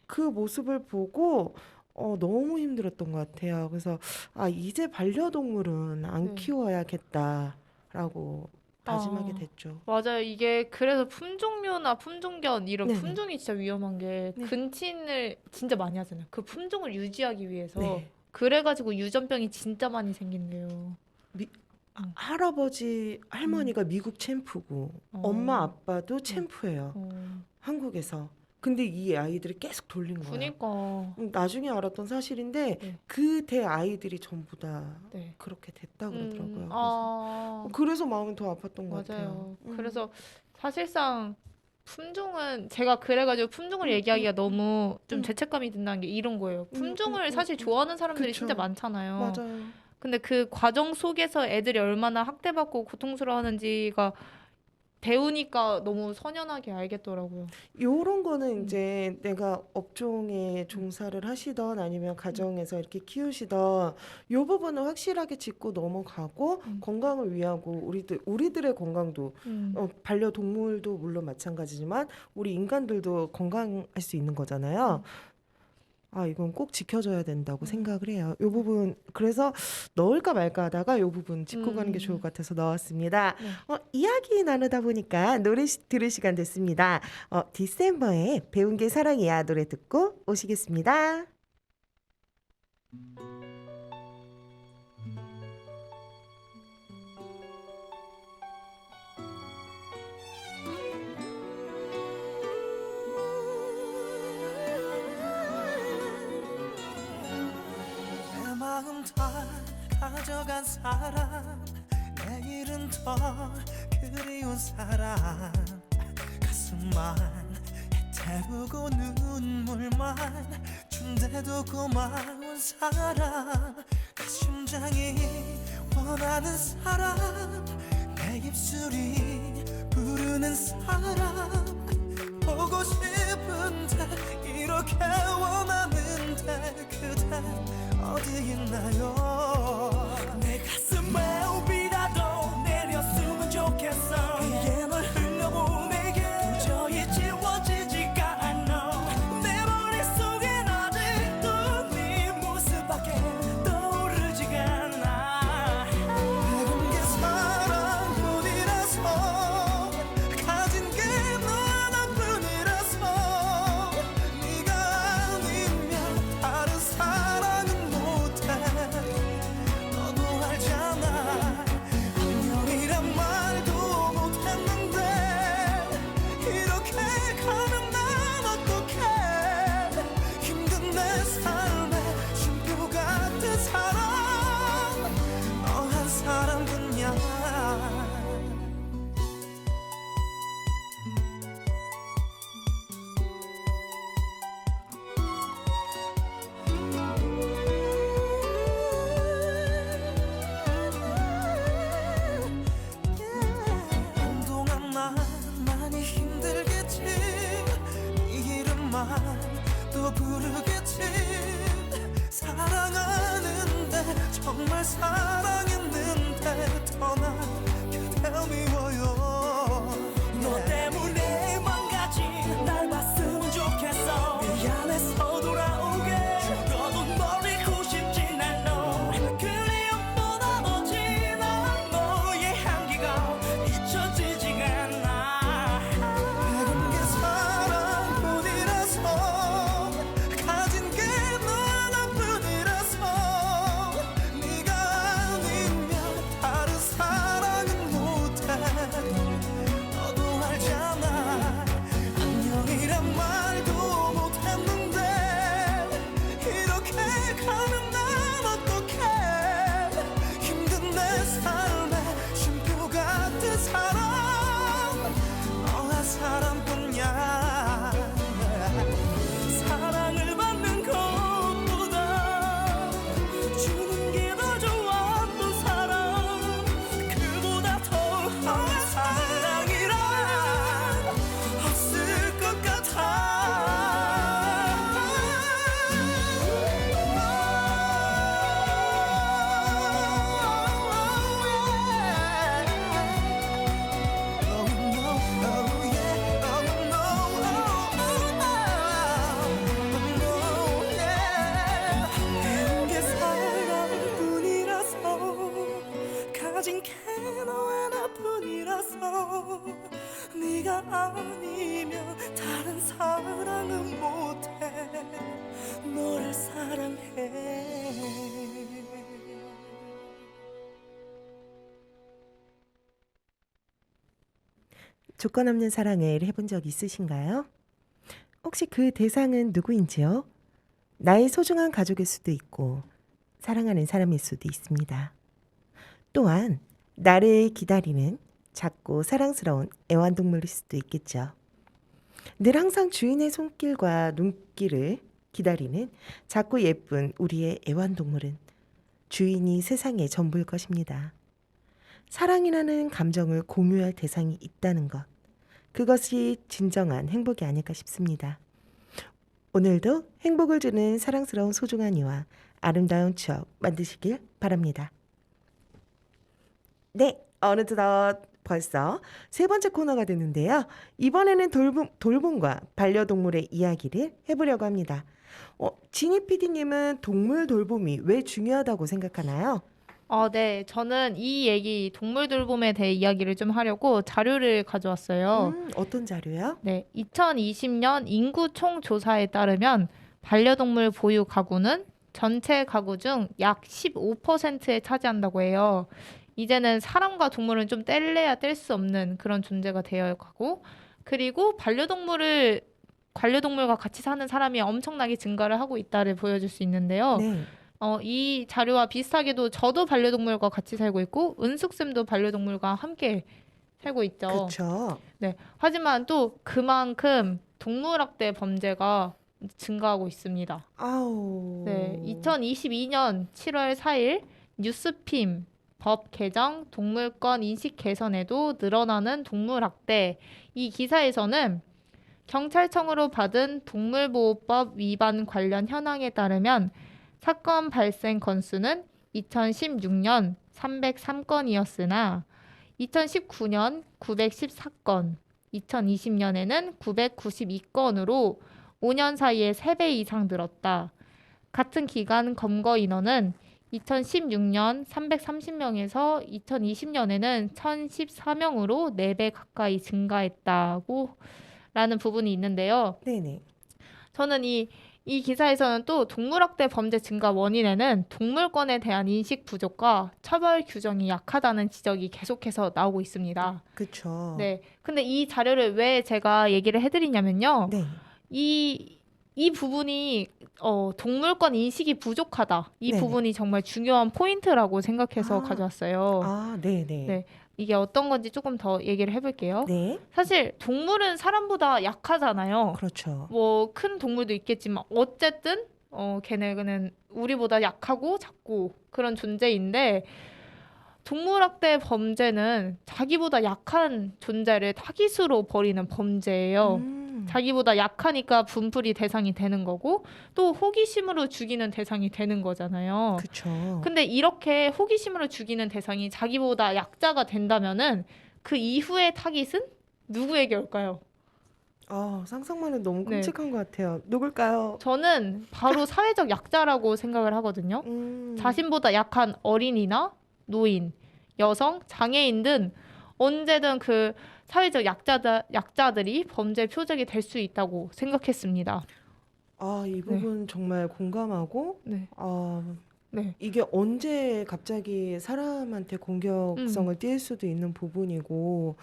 그 모습을 보고 너무 힘들었던 것 같아요. 그래서 이제 반려동물은 안 키워야겠다라고 다짐하게 됐죠. 맞아요. 이게 그래서 품종묘나 품종견 이런 네네. 품종이 진짜 위험한 게 네. 근친을 진짜 많이 하잖아요. 그 품종을 유지하기 위해서 네. 그래가지고 유전병이 진짜 많이 생긴대요. 할아버지 할머니가 미국 챔프고 엄마 아빠도 챔프예요. 어. 한국에서. 근데 이 아이들이 계속 돌린 거예요. 그니까. 나중에 알았던 사실인데 네. 그 대 아이들이 전부 다 네. 그렇게 됐다 그러더라고요. 그래서 그래서 마음이 더 아팠던 것 같아요. 맞아요. 그래서 사실상 품종은 제가 그래가지고 품종을 얘기하기가 너무 좀 죄책감이 든다는 게 이런 거예요. 품종을 사실 좋아하는 사람들이 그쵸. 진짜 많잖아요. 맞아요. 근데 그 과정 속에서 애들이 얼마나 학대받고 고통스러워하는지가 배우니까 너무 선연하게 알겠더라고요. 요런 거는 이제 내가 업종에 종사를 하시던 아니면 가정에서 이렇게 키우시던 요 부분은 확실하게 짚고 넘어가고 건강을 위하고 우리들의 건강도 반려동물도 물론 마찬가지지만 우리 인간들도 건강할 수 있는 거잖아요. 이건 꼭 지켜줘야 된다고 생각을 해요. 요 부분 그래서 넣을까 말까 하다가 요 부분 짚고 가는 게 좋을 것 같아서 넣었습니다. 이야기 나누다 보니까 노래 들을 시간 됐습니다. 디셈버의 배운 게 사랑이야 노래 듣고 오시겠습니다. 내 마음 다 가져간 사람 내일은 더 그리운 사람 가슴만 태우고 눈물만 준대도 고마운 사람 내 심장이 원하는 사람 내 입술이 부르는 사람 보고 싶은데 이렇게 원하는데 그대 어디 있나요 사랑했는데 떠나게 될 미워요. 너 때문에 망가진 날 봤으면 좋겠어. 미안해서 돌아오게 너도 버리고 싶진 않아. 그리움보다 더 진한 너의 향기가 잊혀지지가 않아. 그런 게 사랑뿐이라서 가진 게 너 하나뿐이라서 네가 아니면 다른 사랑은 못해. 너도 알잖아. 안녕이란 말도 못했는데 이렇게 가면 난 어떡해. 힘든 내 삶의 쉼표 같은 사랑 너가 사랑뿐이야. 사랑을 받는 것보다 주는 게 더 좋았던 사랑. 그보다 더 너의 사랑이란 없을 것 게 사랑뿐이라서 가진 게 너 하나뿐이라서 네가 아니면 다른 사랑은 못해. 너를 사랑해. 조건 없는 사랑을 해본 적 있으신가요? 혹시 그 대상은 누구인지요? 나의 소중한 가족일 수도 있고 사랑하는 사람일 수도 있습니다. 또한 나를 기다리는 작고 사랑스러운 애완동물일 수도 있겠죠. 늘 항상 주인의 손길과 눈길을 기다리는 작고 예쁜 우리의 애완동물은 주인이 세상의 전부일 것입니다. 사랑이라는 감정을 공유할 대상이 있다는 것, 그것이 진정한 행복이 아닐까 싶습니다. 오늘도 행복을 주는 사랑스러운 소중한 이와 아름다운 추억 만드시길 바랍니다. 네, 어느덧 벌써 세 번째 코너가 됐는데요. 이번에는 돌봄과 반려동물의 이야기를 해보려고 합니다. 지니 PD님은 동물 돌봄이 왜 중요하다고 생각하나요? 네. 저는 이 얘기 동물 돌봄에 대해 이야기를 좀 하려고 자료를 가져왔어요. 어떤 자료요? 네. 2020년 인구 총조사에 따르면 반려동물 보유 가구는 전체 가구 중 약 15%에 차지한다고 해요. 이제는 사람과 동물은 좀 뗄래야 뗄 수 없는 그런 존재가 되어 가고, 그리고 반려동물과 같이 사는 사람이 엄청나게 증가를 하고 있다를 보여줄 수 있는데요. 네. 이 자료와 비슷하게도 저도 반려동물과 같이 살고 있고 은숙쌤도 반려동물과 함께 살고 있죠. 그렇죠. 네. 하지만 또 그만큼 동물학대 범죄가 증가하고 있습니다. 아우. 네. 2022년 7월 4일 뉴스핌 법 개정 동물권 인식 개선에도 늘어나는 동물학대, 이 기사에서는 경찰청으로 받은 동물보호법 위반 관련 현황에 따르면 사건 발생 건수는 2016년 303건이었으나 2019년 914건, 2020년에는 992건으로 5년 사이에 3배 이상 늘었다. 같은 기간 검거 인원은 2016년 330명에서 2020년에는 1014명으로 4배 가까이 증가했다고 라는 부분이 있는데요. 네네. 저는 이 기사에서는 또 동물학대 범죄 증가 원인에는 동물권에 대한 인식 부족과 처벌 규정이 약하다는 지적이 계속해서 나오고 있습니다. 그렇죠. 네. 근데 이 자료를 왜 제가 얘기를 해드리냐면요. 네. 이 부분이 동물권 인식이 부족하다. 이 네네. 부분이 정말 중요한 포인트라고 생각해서 아. 가져왔어요. 네네. 네. 이게 어떤 건지 조금 더 얘기를 해볼게요. 네. 사실 동물은 사람보다 약하잖아요. 그렇죠. 뭐 큰 동물도 있겠지만 어쨌든 걔네는 우리보다 약하고 작고 그런 존재인데, 동물학대 범죄는 자기보다 약한 존재를 타깃으로 벌이는 범죄예요. 자기보다 약하니까 분풀이 대상이 되는 거고 또 호기심으로 죽이는 대상이 되는 거잖아요. 그렇죠. 근데 이렇게 호기심으로 죽이는 대상이 자기보다 약자가 된다면은 그 이후의 타깃은 누구에게 올까요? 상상만 해도 너무 네. 끔찍한 것 같아요. 누굴까요? 저는 바로 사회적 약자라고 생각을 하거든요. 자신보다 약한 어린이나 노인, 여성, 장애인 등 언제든 그 사회적 약자들이 범죄 표적이 될 수 있다고 생각했습니다. 이 부분 정말 공감하고 네. 네. 이게 언제 갑자기 사람한테 공격성을 띌 수도 있는 부분이고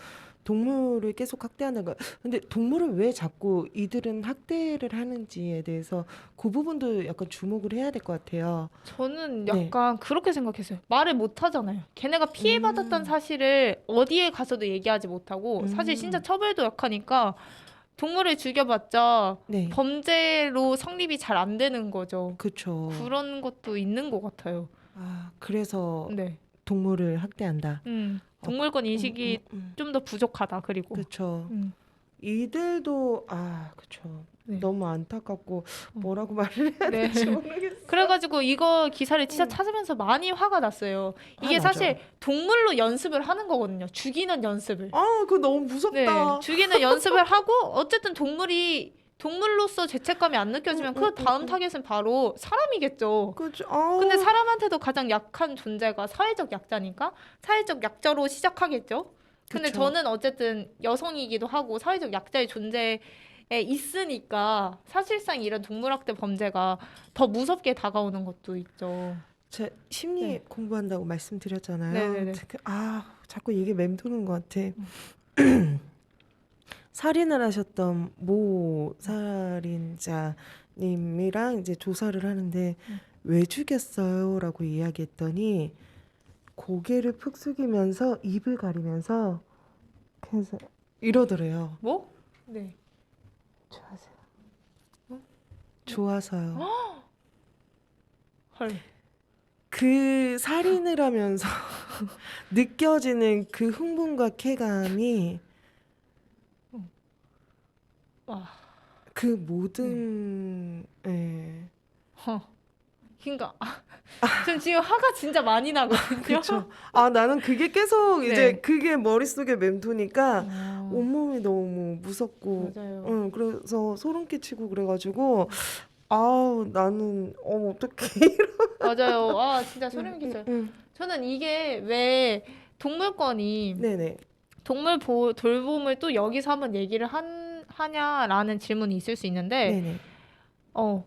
동물을 계속 학대하는 거. 근데 동물을 왜 자꾸 이들은 학대를 하는지에 대해서 그 부분도 약간 주목을 해야 될 것 같아요. 저는 네. 약간 그렇게 생각했어요. 말을 못 하잖아요. 걔네가 피해받았던 사실을 어디에 가서도 얘기하지 못하고 사실 진짜 처벌도 약하니까 동물을 죽여봤자 네. 범죄로 성립이 잘 안 되는 거죠. 그렇죠. 그런 것도 있는 것 같아요. 그래서 네. 동물을 학대한다. 동물권 인식이 좀 더 부족하다. 그리고 그렇죠. 음. 이들도 그렇죠. 네. 너무 안타깝고 뭐라고 말을 해야 네. 될지 모르겠어요. 그래가지고 이거 기사를 진짜 찾으면서 많이 화가 났어요. 이게 화나죠. 사실 동물로 연습을 하는 거거든요. 죽이는 연습을. 그거 너무 네, 무섭다. 죽이는 연습을 하고 어쨌든 동물로서 죄책감이 안 느껴지면 그 다음 타겟은 바로 사람이겠죠. 그렇죠. 근데 사람한테도 가장 약한 존재가 사회적 약자니까 사회적 약자로 시작하겠죠. 근데 그쵸. 저는 어쨌든 여성이기도 하고 사회적 약자의 존재에 있으니까 사실상 이런 동물학대 범죄가 더 무섭게 다가오는 것도 있죠. 제 심리 네. 공부한다고 말씀드렸잖아요. 네네네. 자꾸 이게 맴도는 것 같아. 살인을 하셨던 모 살인자님이랑 이제 조사를 하는데 왜 죽였어요라고 이야기했더니 고개를 푹 숙이면서 입을 가리면서 그래서 이러더래요. 뭐? 네. 좋아서요. 좋아서요. 헐. 그 살인을 하면서 느껴지는 그 흥분과 쾌감이 와. 그 모든 그러니까 전 지금 화가 진짜 많이 나거든요. 그렇죠. 나는 그게 계속 네. 이제 그게 머릿속에 맴도니까 아, 온몸이 너무 무섭고 맞아요. 그래서 소름 끼치고 그래가지고 나는 어떡해. 맞아요. 진짜 소름 끼쳐요. 저는 이게 왜 동물권이 네네. 동물 돌봄을 또 여기서 한번 얘기를 하냐라는 질문이 있을 수 있는데 네네.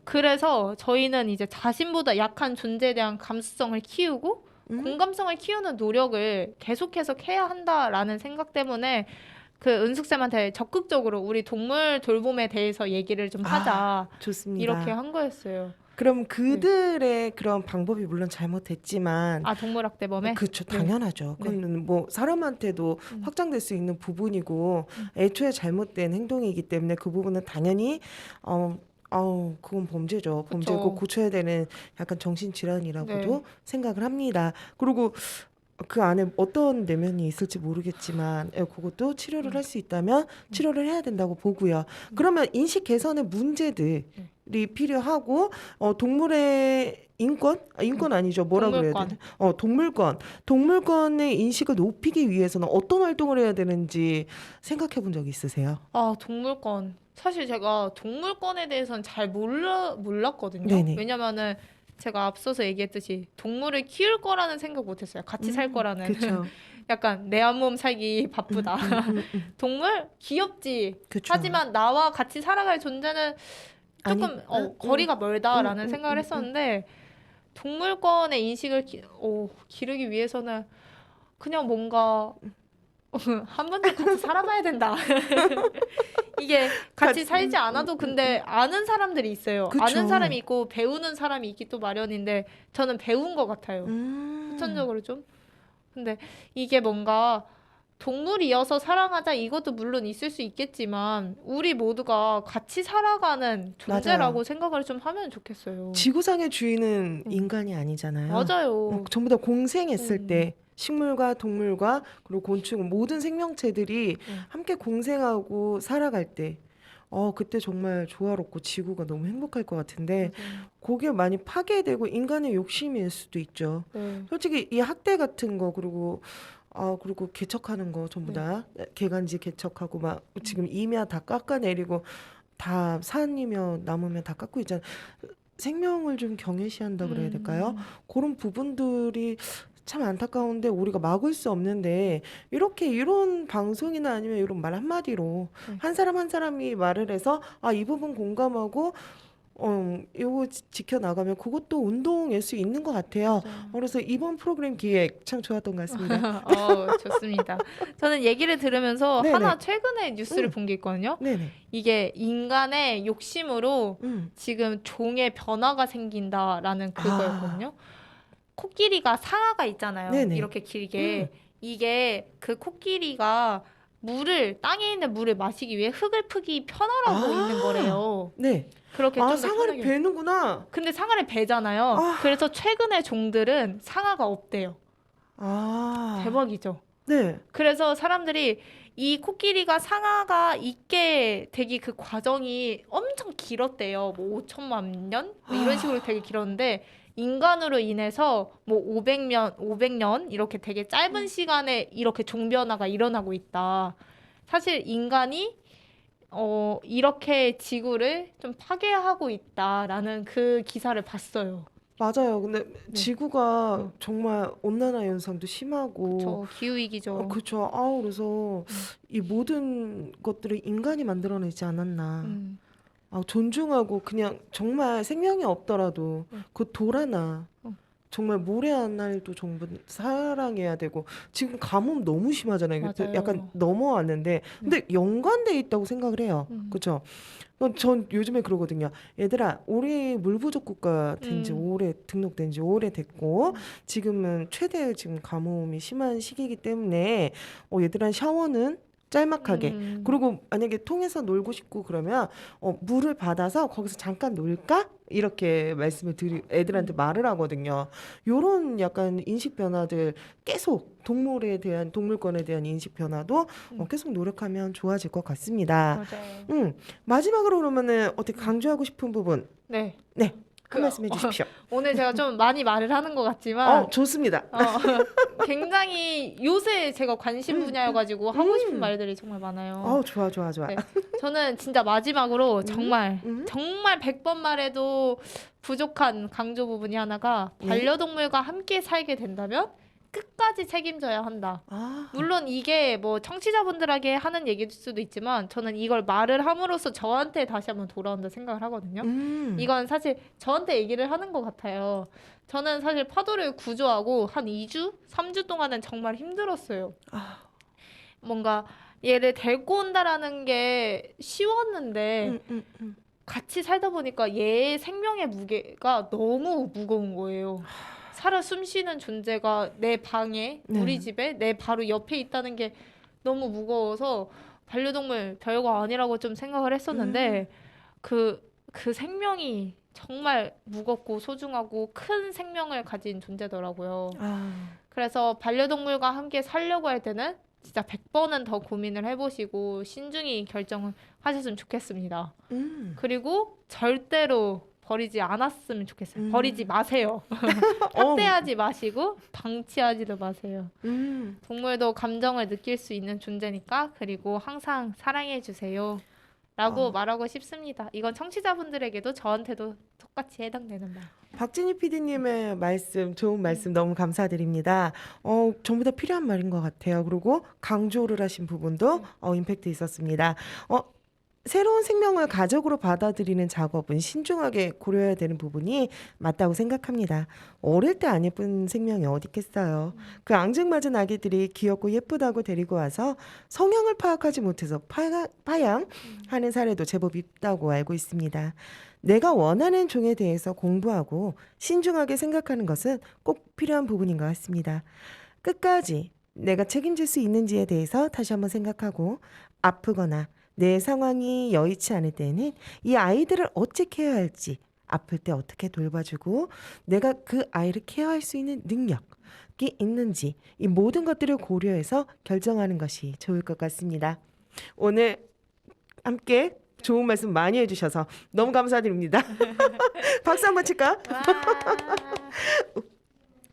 그래서 저희는 이제 자신보다 약한 존재에 대한 감수성을 키우고 공감성을 키우는 노력을 계속해서 해야 한다라는 생각 때문에 그 은숙쌤한테 적극적으로 우리 동물 돌봄에 대해서 얘기를 좀 하자 좋습니다. 이렇게 한 거였어요. 그럼 그들의 그런 방법이 물론 잘못됐지만 동물학대범에? 그렇죠. 네. 당연하죠. 네. 그건 뭐 사람한테도 확장될 수 있는 부분이고 애초에 잘못된 행동이기 때문에 그 부분은 당연히 그건 범죄죠. 범죄고 그쵸. 고쳐야 되는 약간 정신질환이라고도 네. 생각을 합니다. 그리고 그 안에 어떤 내면이 있을지 모르겠지만 그것도 치료를 할 수 있다면 치료를 해야 된다고 보고요. 그러면 인식 개선의 문제들이 필요하고 동물의 인권 아니죠. 뭐라 그래야 동물권. 되나? 동물권의 인식을 높이기 위해서는 어떤 활동을 해야 되는지 생각해 본 적 있으세요? 동물권. 사실 제가 동물권에 대해서는 잘 몰랐거든요. 네네. 왜냐면은 제가 앞서서 얘기했듯이 동물을 키울 거라는 생각 못했어요. 같이 살 거라는. 그렇죠. 약간 내 한 몸 살기 바쁘다. 동물 귀엽지. 그쵸. 하지만 나와 같이 살아갈 존재는 조금 거리가 멀다라는 생각을 했었는데 동물권의 인식을 기르기 위해서는 그냥 뭔가 한 번도 같이 살아봐야 된다. 이게 같이 살지 않아도 근데 아는 사람들이 있어요. 그쵸. 아는 사람이 있고 배우는 사람이 있기 또 마련인데 저는 배운 것 같아요. 후천적으로 좀. 근데 이게 뭔가 동물이어서 사랑하자 이것도 물론 있을 수 있겠지만 우리 모두가 같이 살아가는 존재라고 맞아요. 생각을 좀 하면 좋겠어요. 지구상의 주인은 인간이 아니잖아요. 맞아요. 전부 다 공생했을 음. 때 식물과 동물과 그리고 곤충 모든 생명체들이 함께 공생하고 살아갈 때 그때 정말 조화롭고 지구가 너무 행복할 것 같은데 맞아요. 그게 많이 파괴되고 인간의 욕심일 수도 있죠. 네. 솔직히 이 학대 같은 거 그리고 개척하는 거 전부 네. 다 개간지 개척하고 막 지금 임야 다 깎아내리고 다 산이며 나무며 다 깎고 있잖아요. 생명을 좀 경외시한다 그래야 될까요? 그런 부분들이 참 안타까운데 우리가 막을 수 없는데 이렇게 이런 방송이나 아니면 이런 말 한마디로 네. 한 사람 한 사람이 말을 해서 이 부분 공감하고 이거 지켜나가면 그것도 운동일 수 있는 것 같아요. 맞아요. 그래서 이번 프로그램 기획 참 좋았던 것 같습니다. 좋습니다. 저는 얘기를 들으면서 네네. 하나 최근에 뉴스를 음. 본 게 있거든요. 네네. 이게 인간의 욕심으로 지금 종의 변화가 생긴다라는 그거였거든요. 코끼리가 상아가 있잖아요. 네네. 이렇게 길게. 이게 그 코끼리가 땅에 있는 물을 마시기 위해 흙을 프기 편하라고 있는 거래요. 네. 그렇게 좀 더 상아를 편하게. 베는구나. 근데 상아를 베잖아요. 아. 그래서 최근의 종들은 상아가 없대요. 대박이죠. 네. 그래서 사람들이 이 코끼리가 상아가 있게 되기 그 과정이 엄청 길었대요. 뭐 5천만 년? 뭐 이런 식으로 되게 길었는데 인간으로 인해서 뭐 500년 이렇게 되게 짧은 시간에 이렇게 종변화가 일어나고 있다. 사실 인간이 이렇게 지구를 좀 파괴하고 있다라는 그 기사를 봤어요. 맞아요. 근데 지구가 정말 온난화 현상도 심하고 저 기후위기죠. 그렇죠. 그래서 이 모든 것들을 인간이 만들어내지 않았나. 음. 존중하고 그냥 정말 생명이 없더라도 그 돌 하나 정말 모래 하나도 정말 사랑해야 되고 지금 가뭄 너무 심하잖아요. 맞아요. 약간 넘어왔는데 근데 연관돼 있다고 생각을 해요. 그렇죠? 전 요즘에 그러거든요. 얘들아, 우리 물 부족 국가 된 지 등록된 지 오래됐고 지금은 최대 지금 가뭄이 심한 시기이기 때문에 얘들아 샤워는 짤막하게. 그리고 만약에 통에서 놀고 싶고 그러면 물을 받아서 거기서 잠깐 놀까? 이렇게 애들한테 말을 하거든요. 요런 약간 인식 변화들 계속 동물권에 대한 인식 변화도 계속 노력하면 좋아질 것 같습니다. 맞아요. 마지막으로 그러면은 어떻게 강조하고 싶은 부분 네. 한 말씀 해주십시오. 오늘 제가 좀 많이 말을 하는 것 같지만 좋습니다. 굉장히 요새 제가 관심 분야여가지고 하고 싶은 말들이 정말 많아요. 좋아. 네. 저는 진짜 마지막으로 정말 100번 말해도 부족한 강조 부분이 하나가 반려동물과 함께 살게 된다면 끝까지 책임져야 한다. 물론 이게 뭐 청취자분들에게 하는 얘기일 수도 있지만 저는 이걸 말을 함으로써 저한테 다시 한번 돌아온다 생각을 하거든요. 이건 사실 저한테 얘기를 하는 것 같아요. 저는 사실 파도를 구조하고 한 2주, 3주 동안은 정말 힘들었어요. 뭔가 얘를 데리고 온다라는 게 쉬웠는데 같이 살다 보니까 얘의 생명의 무게가 너무 무거운 거예요. 살아 숨쉬는 존재가 내 방에, 우리 집에 내 바로 옆에 있다는 게 너무 무거워서 반려동물 별거 아니라고 좀 생각을 했었는데 그 생명이 정말 무겁고 소중하고 큰 생명을 가진 존재더라고요. 그래서 반려동물과 함께 살려고 할 때는 진짜 100번은 더 고민을 해보시고 신중히 결정을 하셨으면 좋겠습니다. 그리고 절대로 버리지 않았으면 좋겠어요. 버리지 마세요. 학대하지 마시고 방치하지도 마세요. 동물도 감정을 느낄 수 있는 존재니까 그리고 항상 사랑해 주세요. 라고 말하고 싶습니다. 이건 청취자분들에게도 저한테도 똑같이 해당되는 말. 박진희 PD님의 말씀, 좋은 말씀 너무 감사드립니다. 전부 다 필요한 말인 것 같아요. 그리고 강조를 하신 부분도 임팩트 있었습니다. 새로운 생명을 가족으로 받아들이는 작업은 신중하게 고려해야 되는 부분이 맞다고 생각합니다. 어릴 때 안 예쁜 생명이 어디 있겠어요. 그 앙증맞은 아기들이 귀엽고 예쁘다고 데리고 와서 성향을 파악하지 못해서 파양하는 사례도 제법 있다고 알고 있습니다. 내가 원하는 종에 대해서 공부하고 신중하게 생각하는 것은 꼭 필요한 부분인 것 같습니다. 끝까지 내가 책임질 수 있는지에 대해서 다시 한번 생각하고 아프거나 내 상황이 여의치 않을 때는 이 아이들을 어떻게 해야 할지, 아플 때 어떻게 돌봐주고 내가 그 아이를 케어할 수 있는 능력이 있는지 이 모든 것들을 고려해서 결정하는 것이 좋을 것 같습니다. 오늘 함께 좋은 말씀 많이 해주셔서 너무 감사드립니다. 박수 한번 칠까? 와.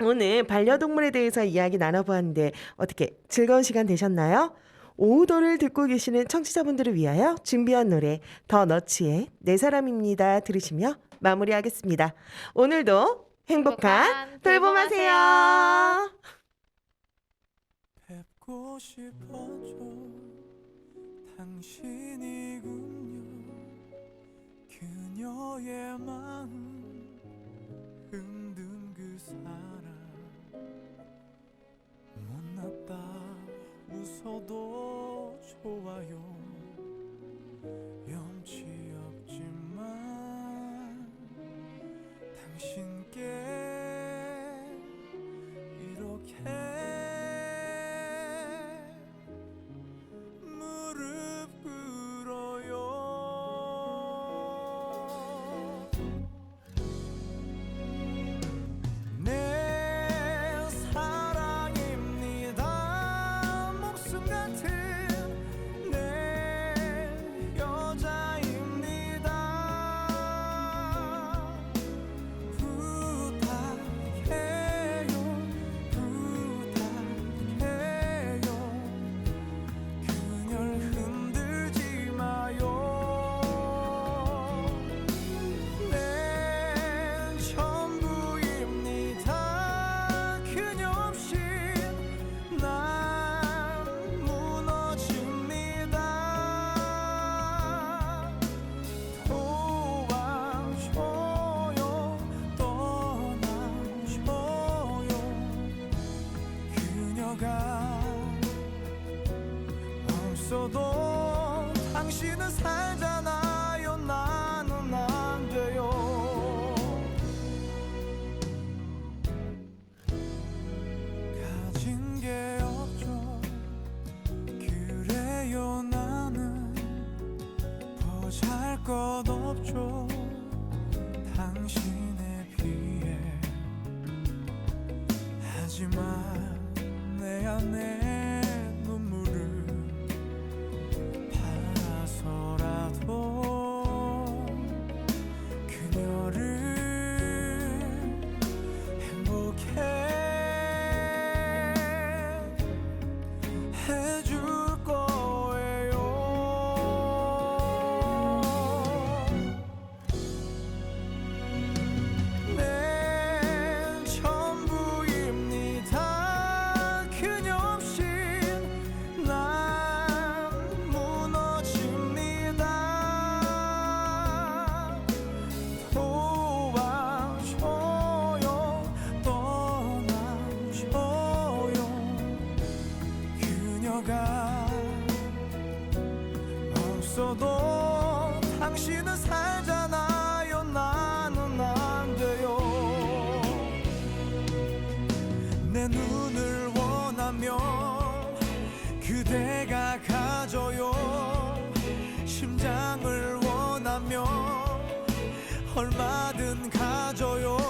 오늘 반려동물에 대해서 이야기 나눠보았는데 어떻게 즐거운 시간 되셨나요? 오후도를 듣고 계시는 청취자분들을 위하여 준비한 노래 더 너츠의 내 사람입니다 들으시며 마무리하겠습니다. 오늘도 행복한 돌봄하세요. 뵙고 싶어져 당신이군요. 그녀의 마음 흔든 그 사람 못났다 웃어도 좋아요. 염치 없지만 당신께 이렇게 무릎 꿇어요. 내 사랑입니다. 목숨 같은 내 여자입니다. 부탁해요 부탁해요. 그녀를 흔들지 마요. 내 전부입니다. 그녀 없이 난 무너집니다. 도와줘요 떠나줘요. 그녀가 없어도 당신은 살잖아요. 나는 안 돼요. 가진 게 없죠. 그래요 나는 보잘것 없죠. 당신에 비해. 하지만 내 안에 눈물을 팔아서라도 그녀를 행복해 해줄 거예요. 내 전부입니다. 그녀 없인 난 무너집니다. 도와줘요 떠나줘요. 그녀가 없어도 당신은 살잖아요. 나는 안 돼요. 내 눈을 원하면 그대가 가져요. 심장을 원하면 얼마든 가져요.